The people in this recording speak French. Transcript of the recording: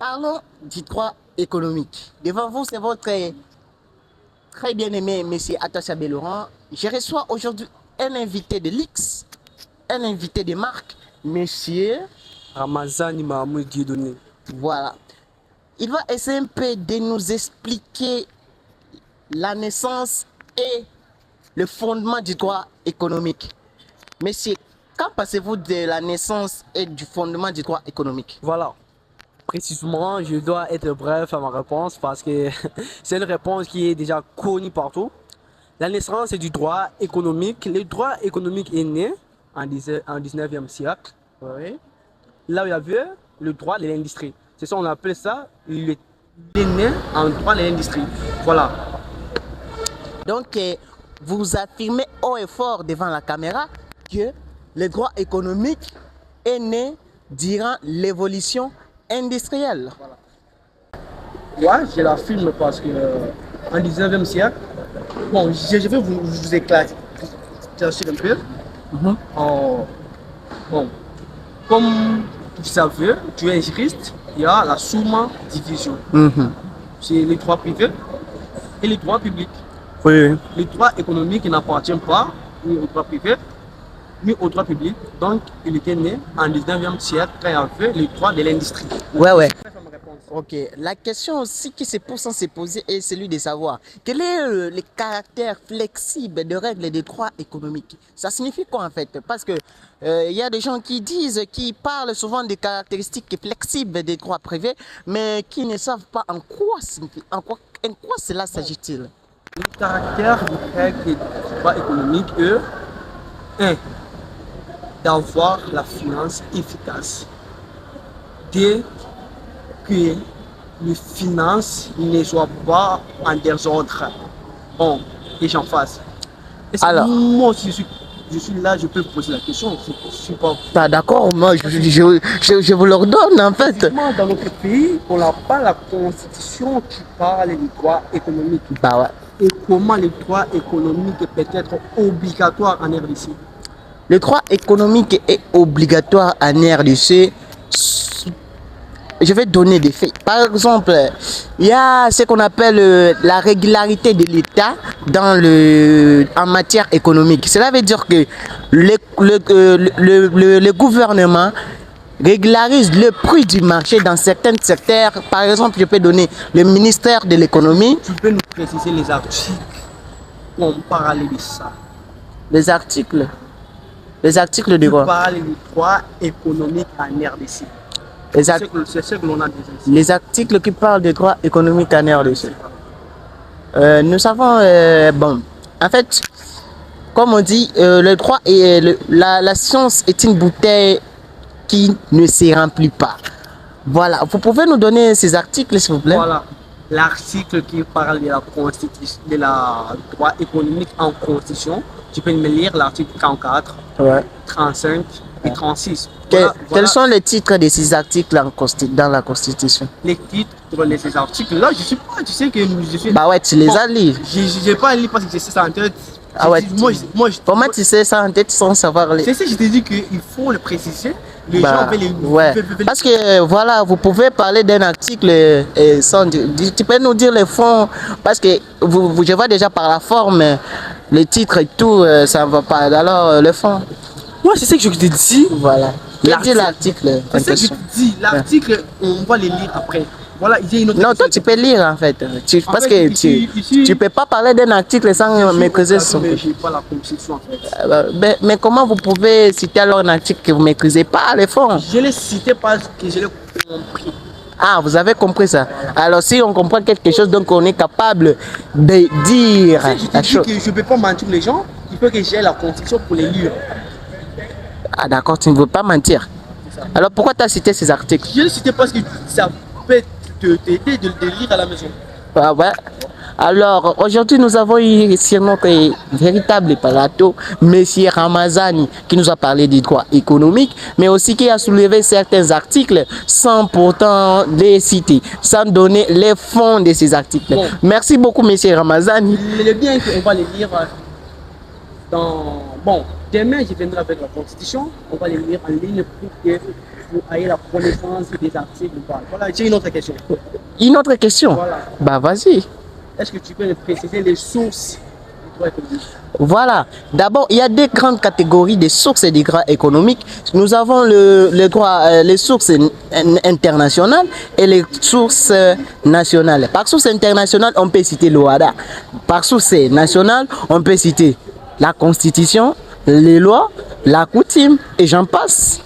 Parlons du droit économique. Devant vous, c'est votre très bien aimé monsieur Atasha Laurent. Je reçois aujourd'hui un invité de l'X, un invité de marque, monsieur Ramazani Mahamoud Dieudonné. Voilà. Il va essayer un peu de nous expliquer la naissance et le fondement du droit économique. Monsieur, qu'en pensez-vous de la naissance et du fondement du droit économique? Voilà. Précisément, je dois être bref à ma réponse parce que c'est une réponse qui est déjà connue partout. La naissance du droit économique. Le droit économique est né en 19e siècle. Oui. Là où il y avait le droit de l'industrie. C'est ça, on appelle ça, il est né en droit de l'industrie. Voilà. Donc, vous affirmez haut et fort devant la caméra que le droit économique est né durant l'évolution industrielle. Voilà. Ouais, je l'affirme parce que en 19e siècle, bon, je vais vous éclaircir un peu. Bon, comme vous savez, tu es juriste, il y a la summa division. C'est les droits privés et les droits publics. Oui. Le droit économique n'appartient pas ni au droit privé ni au droit public. Donc, il était né en 19e siècle quand il y avait le droit de l'industrie. Ouais. Ok. La question aussi qui se pose sans se poser est celui de savoir quel est le caractère flexible de règles des droits économiques. Ça signifie quoi en fait? Parce que il y a des gens qui parlent souvent des caractéristiques flexibles des droits privés, mais qui ne savent pas en quoi cela s'agit-il. Le caractère des règles des droits économiques est d'avoir la finance efficace, de que les finances ne soient pas en désordre. Bon, et j'en fasse. Alors, moi aussi, je suis là, je peux poser la question. Je suis pas. Bah d'accord, moi je vous l'ordonne en fait. Dans notre pays, on n'a pas la constitution qui parle du droit économique. Bah ouais. Et comment le droit économique peut être obligatoire en RDC? Le droit économique est obligatoire en RDC. Je vais donner des faits. Par exemple, il y a ce qu'on appelle la régularité de l'État en matière économique. Cela veut dire que le gouvernement régularise le prix du marché dans certains secteurs. Par exemple, je peux donner le ministère de l'économie. Tu peux nous préciser les articles qu'on parle de ça? Les articles de quoi? Tu parles du droit économique en RDC. C'est ce que l'on a déjà ici. Les articles qui parlent de droit économique en RDC. Nous savons, bon, en fait, comme on dit, le droit et la science est une bouteille qui ne se remplit pas. Voilà, vous pouvez nous donner ces articles, s'il vous plaît? Voilà, l'article qui parle de la constitution, de la droit économique en constitution. Tu peux me lire l'article 44, ouais. 35 et 36. Quels sont les titres de ces articles dans la Constitution? Les titres de ces articles, là, je sais pas, tu sais que je suis... Bah ouais, tu les as lus. Je n'ai pas lu parce que je sais ça en tête. Ah ouais, comment tu sais ça en tête sans savoir lire? C'est ça, je t'ai dit qu'il faut le préciser. Les gens veulent les... Ouais. Parce que, voilà, vous pouvez parler d'un article sans... Tu peux nous dire le fond, parce que je vois déjà par la forme, le titre et tout, ça ne va pas. Alors, le fond... Moi, c'est ça que je te dis. Voilà. L'article. C'est ça que je te dis. L'article, on va le lire après. Voilà, il y a une autre. Non, toi, tu peux lire en fait. Parce que tu peux pas parler d'un article sans maîtriser son. Mais je n'ai pas la conception en fait. Mais comment vous pouvez citer alors un article que vous ne maîtrisez pas les fonds? Je l'ai cité parce que je l'ai compris. Ah, vous avez compris ça. Alors, si on comprend quelque chose, donc on est capable de dire la chose. Je ne peux pas mentir les gens, il faut que j'ai la conception pour les lire. Ah d'accord, tu ne veux pas mentir. Alors pourquoi tu as cité ces articles? Je l'ai cité parce que ça peut t'aider de le lire à la maison. Ah ouais. Alors aujourd'hui nous avons eu sur notre véritable plateau M. Ramazani qui nous a parlé du droit économique, mais aussi qui a soulevé certains articles sans pourtant les citer, sans donner les fonds de ces articles. Bon. Merci beaucoup M. Ramazani. Le bien qu'on va les lire dans... Bon, demain je viendrai avec la constitution, on va les lire en ligne pour que pour avoir la connaissance des articles. Voilà, j'ai une autre question. Une autre question? Voilà. Bah, vas-y. Est-ce que tu peux me préciser les sources du droit économique? Voilà. D'abord, il y a deux grandes catégories de sources du droit économique. Nous avons le droit, les sources internationales et les sources nationales. Par source internationale, on peut citer l'OHADA. Par source nationale, on peut citer la Constitution, les lois, la coutume et j'en passe.